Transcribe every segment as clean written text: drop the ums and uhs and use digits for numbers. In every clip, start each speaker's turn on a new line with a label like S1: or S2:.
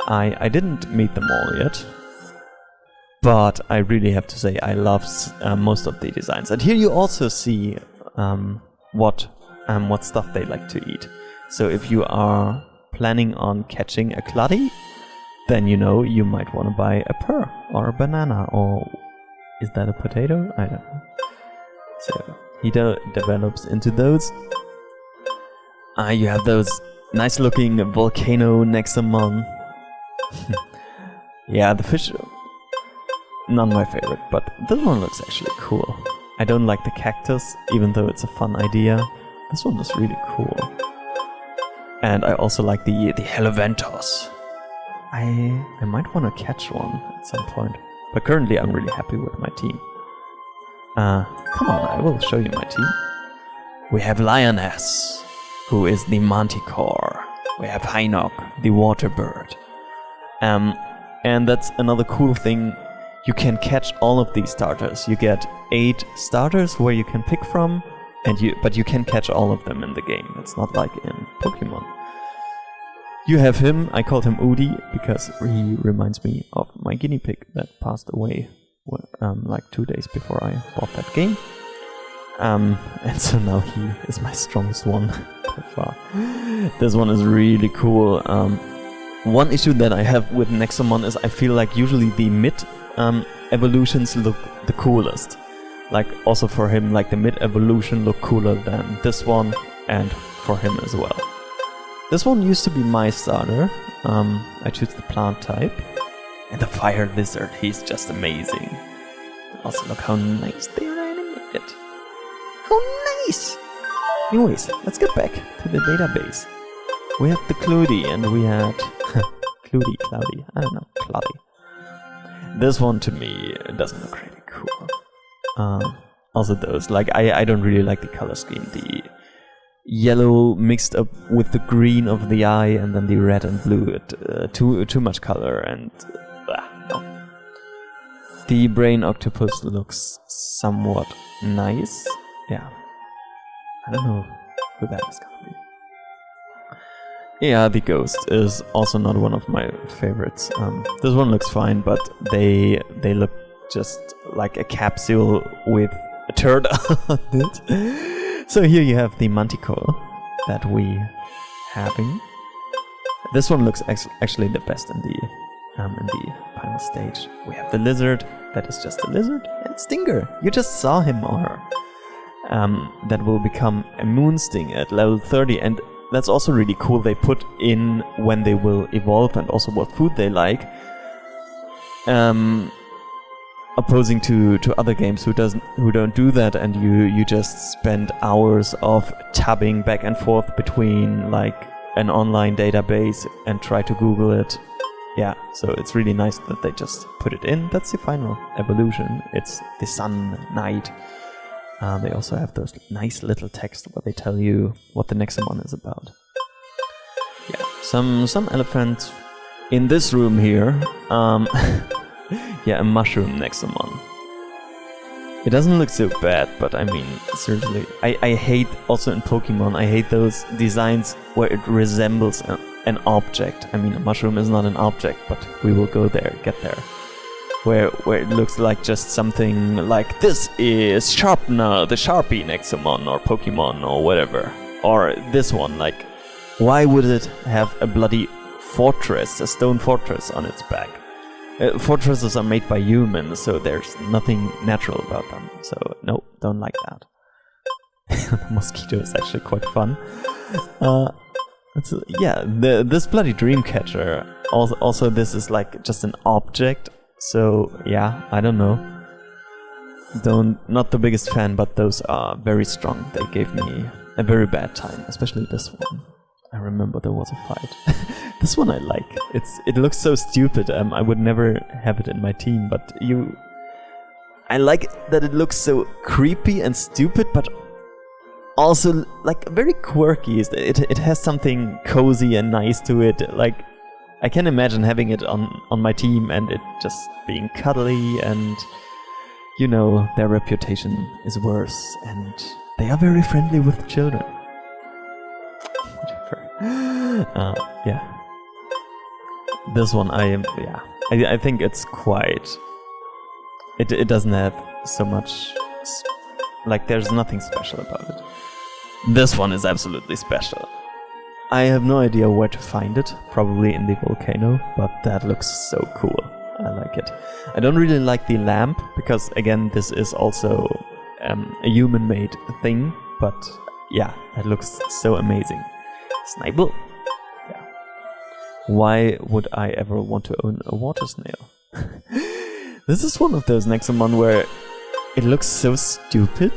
S1: I didn't meet them all yet, but I really have to say I love most of the designs. And here you also see what stuff they like to eat. So if you are planning on catching a Cluddy, then you know you might want to buy a pear or a banana, or is that a potato? I don't know. So he develops into those. You have those nice looking volcano Nexomon. Yeah, the fish, not my favorite, but this one looks actually cool. I don't like the cactus, even though it's a fun idea. This one is really cool. And I also like the Heliventos. I might want to catch one at some point, but currently I'm really happy with my team. Come on, I will show you my team. We have Lioness, who is the Manticore. We have Hinock, the water bird. And that's another cool thing. You can catch all of these starters. You get 8 starters where you can pick from, but you can catch all of them in the game. It's not like in Pokemon. You have him. I called him Udi because he reminds me of my guinea pig that passed away like 2 days before I bought that game. And so now he is my strongest one by far. This one is really cool. One issue that I have with Nexomon is I feel like usually the mid evolutions look the coolest. Like also for him, like the mid evolution look cooler than this one, and for him as well. This one used to be my starter. I choose the plant type. And the fire lizard, he's just amazing. Also look how nice they are animated. How nice! Anyways, let's get back to the database. We had the Cluddy and we had Cloudy, I don't know, Cluddy. This one to me doesn't look really cool. Also those, like I don't really like the color scheme. The yellow mixed up with the green of the eye and then the red and blue. Too much color and no. The brain octopus looks somewhat nice. Yeah. I don't know who that is gonna be. Yeah, the ghost is also not one of my favorites. This one looks fine, but they look just like a capsule with a turd on it. So here you have the Manticore that we having. This one looks actually the best in the final stage. We have the lizard, that is just a lizard, and Stinger. You just saw him or her. That will become a Moonsting at level 30, and that's also really cool. They put in when they will evolve and also what food they like. Opposing to other games who don't do that, and you just spend hours of tabbing back and forth between like an online database and try to Google it. Yeah, so it's really nice that they just put it in. That's the final evolution. It's the sun, night. They also have those nice little text where they tell you what the Nexomon is about. Yeah, some elephants in this room here. Yeah, a mushroom Nexomon. It doesn't look so bad, but I mean, seriously, I hate, also in Pokemon, I hate those designs where it resembles an object. I mean, a mushroom is not an object, but we will get there. Where it looks like just something like, this is Sharpener, the Sharpie Nexomon, or Pokemon, or whatever. Or this one, like, why would it have a bloody fortress, a stone fortress on its back? Fortresses are made by humans, so there's nothing natural about them. So, no, don't like that. The mosquito is actually quite fun. Yeah, this bloody Dreamcatcher. Also, this is like just an object. So, yeah, I don't know. Not the biggest fan, but those are very strong. They gave me a very bad time, especially this one. I remember there was a fight. This one I like. It looks so stupid. I would never have it in my team, but I like that it looks so creepy and stupid, but also like very quirky. It has something cozy and nice to it. Like I can imagine having it on my team and it just being cuddly, and you know, their reputation is worse, and they are very friendly with children. Whatever. Yeah. This one, I think it's quite... It doesn't have so much... Like, there's nothing special about it. This one is absolutely special. I have no idea where to find it, probably in the volcano, but that looks so cool. I like it. I don't really like the lamp, because again, this is also a human-made thing, but yeah, that looks so amazing. Snibble? Yeah. Why would I ever want to own a water snail? This is one of those Nexomon where it looks so stupid,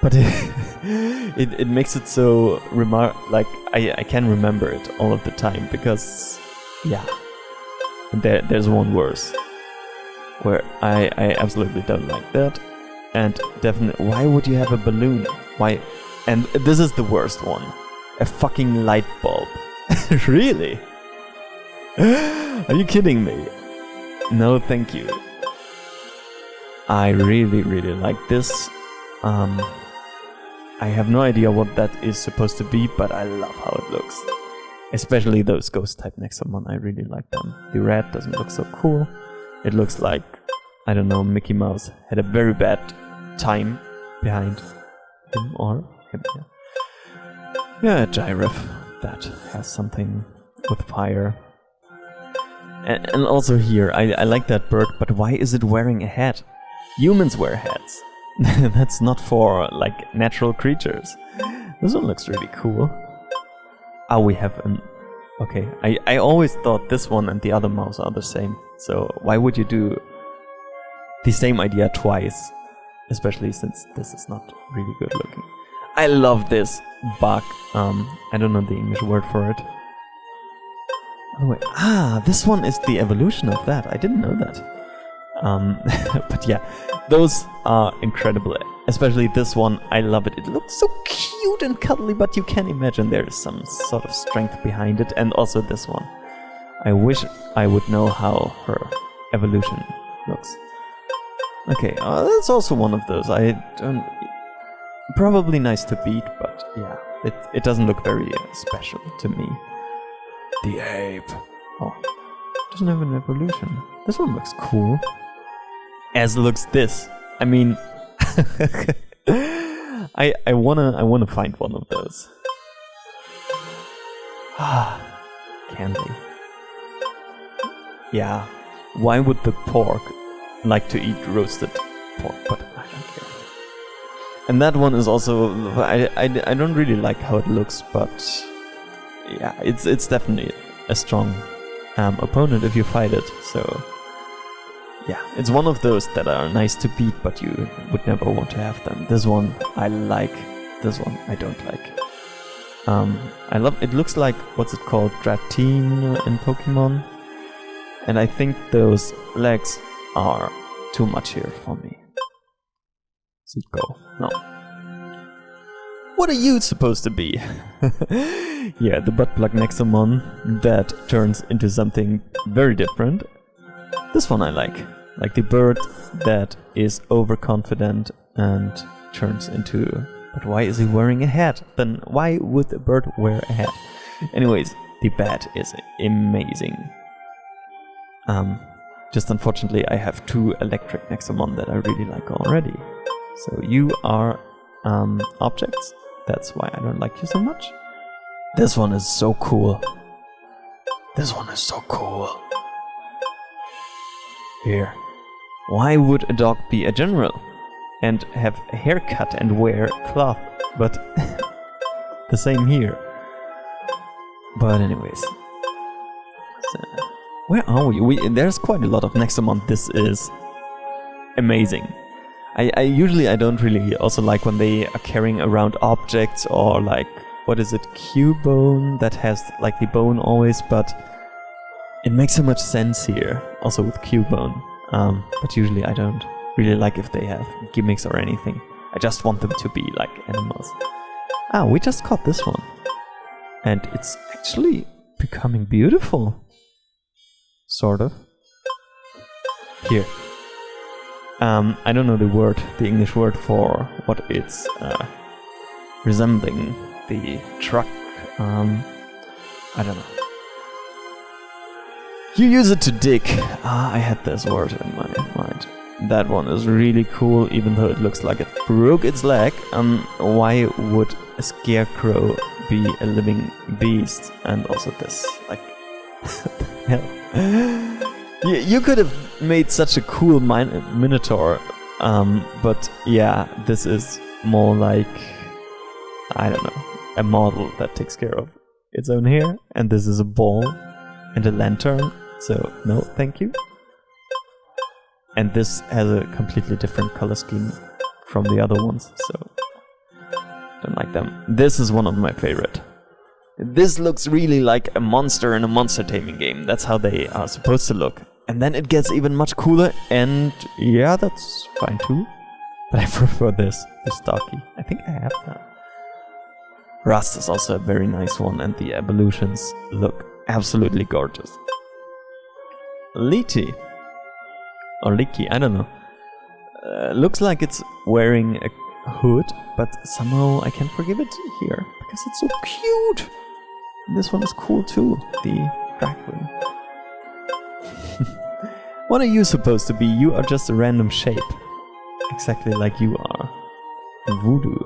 S1: but it makes it so like I can remember it all of the time, because yeah, there's one worse where I absolutely don't like that. And definitely, why would you have a balloon? Why? And this is the worst one, a fucking light bulb. Really? Are you kidding me? No, thank you. I really, really like this. I have no idea what that is supposed to be, but I love how it looks. Especially those ghost type Nexomon, I really like them. The red doesn't look so cool. It looks like, I don't know, Mickey Mouse had a very bad time behind him or him. Yeah, a giraffe that has something with fire. And also here, I like that bird, but why is it wearing a hat? Humans wear hats. That's not for, like, natural creatures. This one looks really cool. Ah, we have an... Okay, I always thought this one and the other mouse are the same. So why would you do the same idea twice? Especially since this is not really good looking. I love this bug. I don't know the English word for it. Oh wait, this one is the evolution of that. I didn't know that. But yeah, those are incredible. Especially this one, I love it. It looks so cute and cuddly, but you can imagine there is some sort of strength behind it. And also this one. I wish I would know how her evolution looks. Okay, that's also one of those. I don't... Probably nice to beat, but yeah, it doesn't look very special to me. The ape. Oh, doesn't have an evolution. This one looks cool. As looks this. I mean, I wanna find one of those. Candy. Yeah. Why would the pork like to eat roasted pork? But I don't care. And that one is also... I don't really like how it looks, but... Yeah, it's definitely a strong opponent if you fight it, so... Yeah, it's one of those that are nice to beat, but you would never want to have them. This one I like, this one I don't like. I love... It looks like, what's it called? Dratine in Pokemon? And I think those legs are too much here for me. Go. No. What are you supposed to be? Yeah, the butt plug Nexomon that turns into something very different. This one I like. Like the bird that is overconfident and turns into... But why is he wearing a hat? Then why would a bird wear a hat? Anyways, the bat is amazing. Just unfortunately I have 2 electric Nexomon that I really like already. So you are objects. That's why I don't like you so much. This one is so cool. This one is so cool. Here. Why would a dog be a general? And have a haircut and wear cloth? But the same here. But anyways. So, where are we? There's quite a lot of Nexomon. This is amazing. I usually don't really also like when they are carrying around objects or like, what is it, Cubone that has like the bone always, but it makes so much sense here, also with Cubone. But usually I don't really like if they have gimmicks or anything. I just want them to be like animals. Ah, we just caught this one. And it's actually becoming beautiful. Sort of. Here. I don't know the English word for what it's resembling. The truck. I don't know. You use it to dig. I had this word in my mind. That one is really cool, even though it looks like it broke its leg. Why would a scarecrow be a living beast? And also this, like, what the hell? You could have made such a cool minotaur, but yeah, this is more like, I don't know, a model that takes care of its own hair, and this is a ball and a lantern, so no, thank you. And this has a completely different color scheme from the other ones, so don't like them. This is one of my favorite. This looks really like a monster in a monster taming game. That's how they are supposed to look. And then it gets even much cooler, and yeah, that's fine too. But I prefer this stocky. I think I have that. Rust is also a very nice one, and the evolutions look absolutely gorgeous. Leety. Or Leaky, I don't know. Looks like it's wearing a hood, but somehow I can't forgive it here, because it's so cute! This one is cool too, the Dracula. What are you supposed to be? You are just a random shape. Exactly like you are. Voodoo.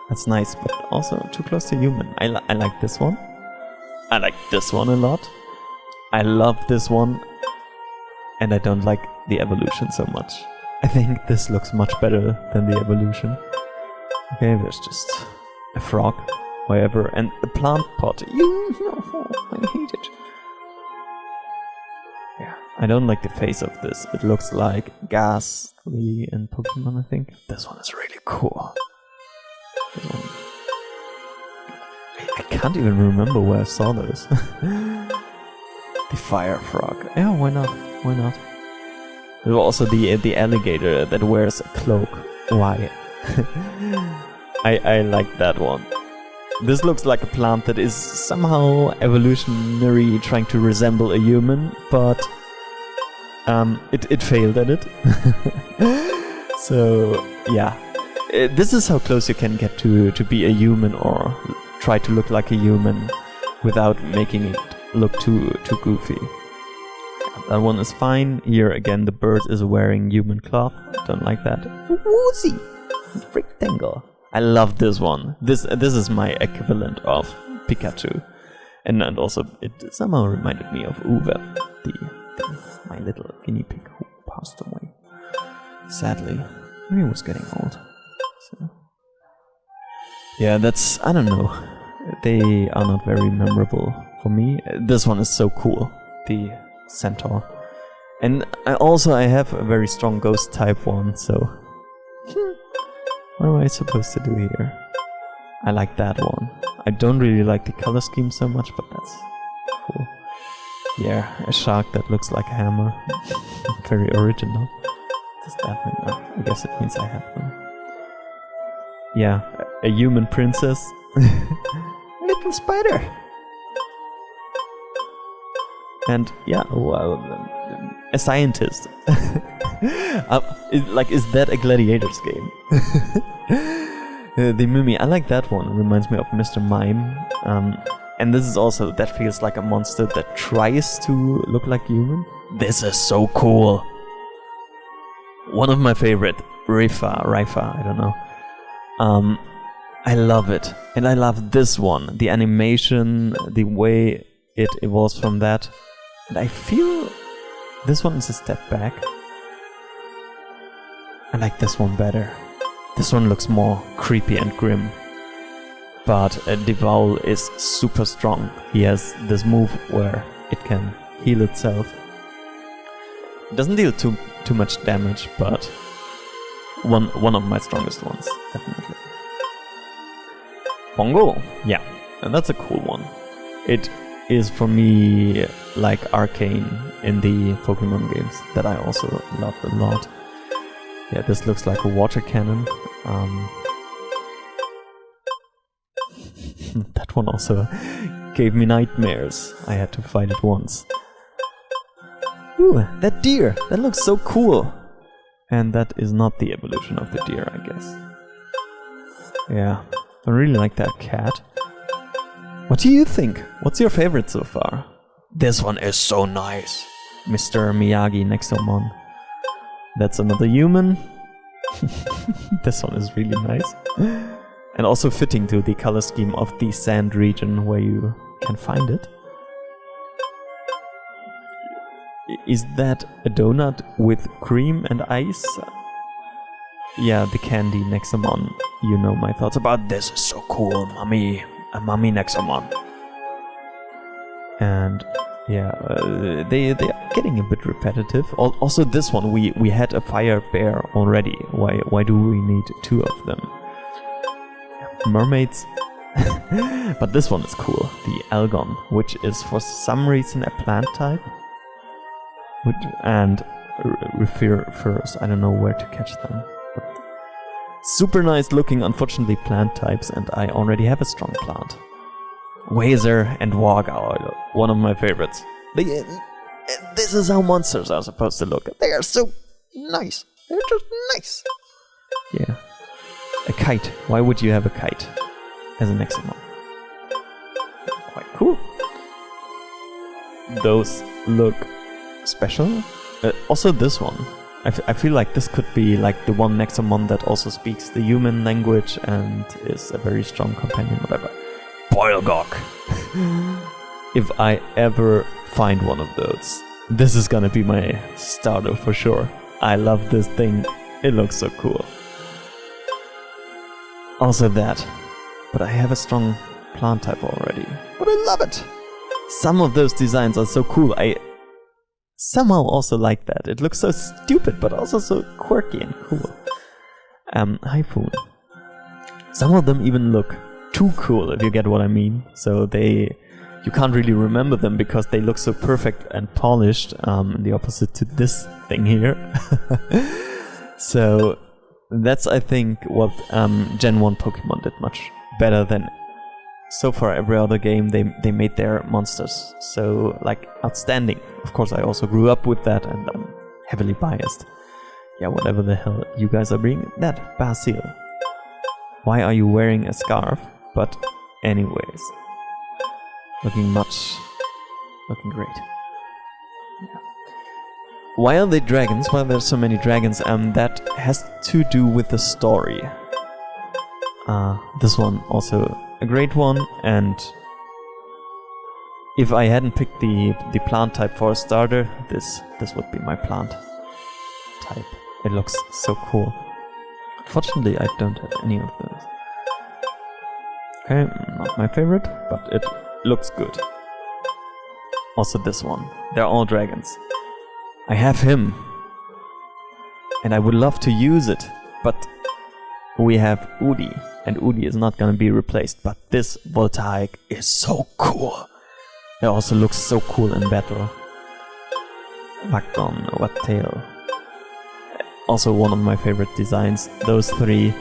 S1: That's nice, but also too close to human. I like this one. I like this one a lot. I love this one. And I don't like the evolution so much. I think this looks much better than the evolution. Okay, there's just a frog, whatever, and a plant pot. I hate it. Yeah, I don't like the face of this. It looks like Ghastly in Pokemon, I think. This one is really cool. I can't even remember where I saw those. The fire frog. Yeah, why not? Why not? There's also the alligator that wears a cloak. Why? I like that one. This looks like a plant that is somehow evolutionary, trying to resemble a human, but it failed at it. So yeah, this is how close you can get to be a human, or try to look like a human without making it look too goofy. That one is fine. Here again, the bird is wearing human cloth. Don't like that. Woozy! Rectangle. I love this one. This is my equivalent of Pikachu. And also, it somehow reminded me of Uwe, my little guinea pig who passed away. Sadly. He was getting old. So. Yeah, that's, I don't know. They are not very memorable for me. This one is so cool. The centaur. And I have a very strong ghost type one, so what am I supposed to do here? I like that one. I don't really like the color scheme so much, but that's cool. Yeah, a shark that looks like a hammer. Very original. Does that mean? Oh, I guess it means I have them. Yeah, a human princess. Little spider. And yeah, well, a scientist. Is that a gladiators game? The Mimi, I like that one. It reminds me of Mr. Mime. And this is also, that feels like a monster that tries to look like human. This is so cool. One of my favorite, Rifa, I don't know. I love it. And I love this one. The animation, the way it evolves from that. And I feel this one is a step back. I like this one better. This one looks more creepy and grim. But Devoul is super strong. He has this move where it can heal itself. It doesn't deal too much damage, but one of my strongest ones, definitely. Pongo, yeah, and that's a cool one. It is for me like Arcane in the Pokemon games that I also love a lot. Yeah, this looks like a water cannon. That one also gave me nightmares. I had to fight it once. Ooh, that deer! That looks so cool! And that is not the evolution of the deer, I guess. Yeah, I really like that cat. What do you think? What's your favorite so far? This one is so nice. Mr. Miyagi Nexomon. That's another human. This one is really nice. And also fitting to the color scheme of the sand region where you can find it. Is that a donut with cream and ice? Yeah, the candy Nexomon. You know my thoughts about this. Is so cool, mommy. A mommy Nexomon. And yeah, they are getting a bit repetitive. Also, this one we had a fire bear already. Why do we need two of them? Mermaids. But this one is cool. The Algon, which is for some reason a plant type. And refers, I don't know where to catch them. But super nice looking, unfortunately plant types, and I already have a strong plant. Wazer and Wargowl, one of my favorites. This is how monsters are supposed to look. They are so nice. They're just nice. Yeah. A kite. Why would you have a kite as an Nexomon? Quite cool. Those look special. Also this one. I feel like this could be like the one Nexomon that also speaks the human language and is a very strong companion, whatever. Boilgok. If I ever find one of those, this is gonna be my starter for sure. I love this thing. It looks so cool. Also that. But I have a strong plant type already. But I love it. Some of those designs are so cool. I somehow also like that. It looks so stupid, but also so quirky and cool. Hyphoon. Some of them even look too cool, if you get what I mean. So you can't really remember them because they look so perfect and polished, the opposite to this thing here. So that's, I think, what Gen 1 Pokemon did much better than so far every other game. They made their monsters so, like, outstanding. Of course, I also grew up with that and I'm heavily biased. Yeah, whatever the hell you guys are bringing. That, Basil. Why are you wearing a scarf? But anyways, looking great. Yeah. Why are they dragons? Why are there so many dragons? That has to do with the story. This one also a great one, and if I hadn't picked the plant type for a starter, this would be my plant type. It looks so cool. Fortunately, I don't have any of those. Okay, not my favorite, but it looks good. Also this one. They're all dragons. I have him. And I would love to use it, but we have Udi, and Udi is not gonna be replaced, but this Voltaic is so cool. It also looks so cool in battle. Waggon, Wagtail. Also one of my favorite designs, those three.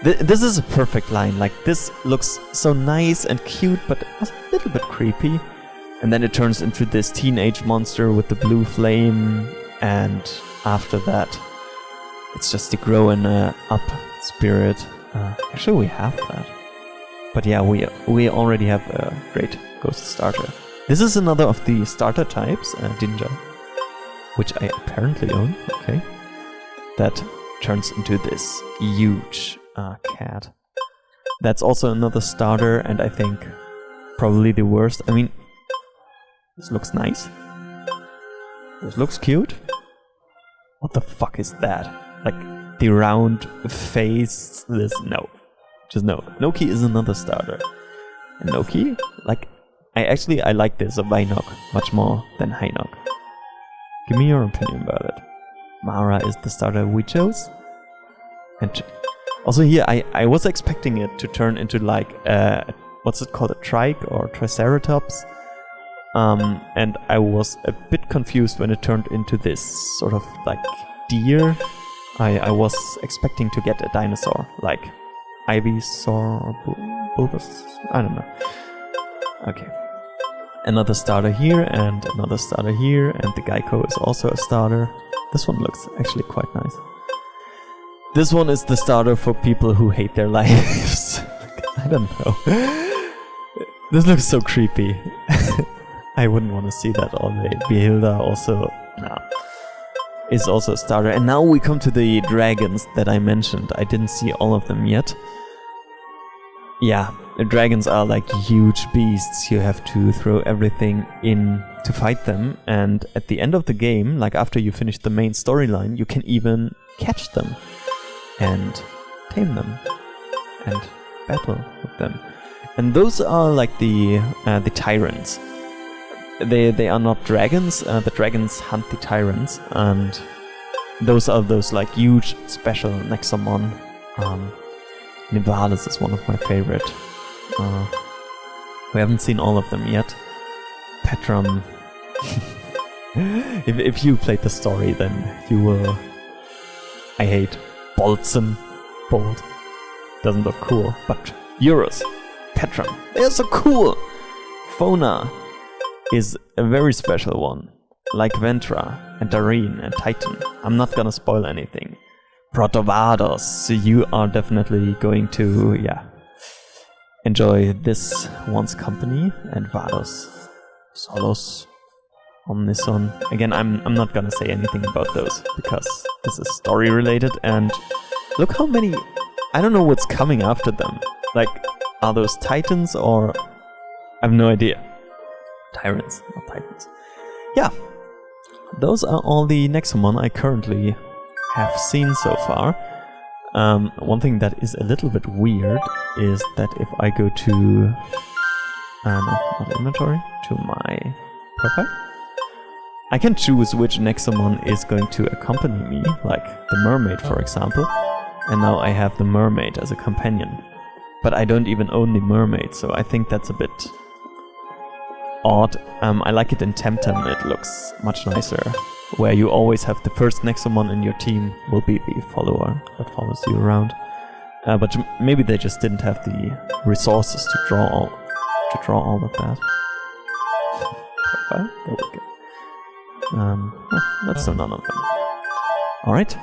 S1: This is a perfect line, like this looks so nice and cute, but also a little bit creepy. And then it turns into this teenage monster with the blue flame, and after that, it's just to grow in a up spirit. Actually, we have that. But yeah, we already have a great ghost starter. This is another of the starter types, Dinja, which I apparently own, okay. That turns into this huge cat. That's also another starter, and I think probably the worst. I mean, this looks nice. This looks cute. What the fuck is that? Like, the round face, this, no. Just no. Noki is another starter. And Noki, like, I like this of Vainok much more than Hainok. Give me your opinion about it. Mara is the starter we chose. And also here, I was expecting it to turn into like, what's it called, a trike or triceratops? And I was a bit confused when it turned into this sort of like deer. I was expecting to get a dinosaur, like Ivysaur or Bulbous, I don't know. Okay. Another starter here and another starter here, and the Geico is also a starter. This one looks actually quite nice. This one is the starter for people who hate their lives. I don't know. This looks so creepy. I wouldn't want to see that all day. Behilda also, nah, is also a starter. And now we come to the dragons that I mentioned. I didn't see all of them yet. Yeah, the dragons are like huge beasts. You have to throw everything in to fight them. And at the end of the game, like after you finish the main storyline, you can even catch them and tame them and battle with them. And those are like the tyrants. They are not dragons. The dragons hunt the tyrants, and those are those like huge special Nexomon. Nivalis is one of my favorite. We haven't seen all of them yet. Petram. if you played the story, then you will. I hate Boltzen. Bold. Doesn't look cool, but Eurus, Petram, they're so cool. Fauna is a very special one, like Ventra and Dareen and Titan. I'm not gonna spoil anything. Protovados, you are definitely going to, enjoy this one's company. And Vados, Solos, Omnison. Again, I'm not gonna say anything about those, because this is story related, and look how many, I don't know what's coming after them. Like, are those Titans or, I have no idea. Tyrants, not Titans. Yeah, those are all the Nexomon I currently have seen so far. One thing that is a little bit weird is that if I go to, no, not inventory, to my profile, I can choose which Nexomon is going to accompany me, like the mermaid, for example. And now I have the mermaid as a companion. But I don't even own the mermaid, so I think that's a bit odd. I like it in Temtem, it looks much nicer, where you always have the first Nexomon in your team will be the follower that follows you around. But maybe they just didn't have the resources to draw all of that. Profile? There we go. That's none of them. Alright.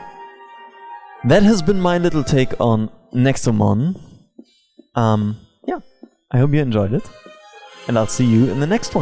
S1: That has been my little take on Nexomon. Yeah, I hope you enjoyed it. And I'll see you in the next one.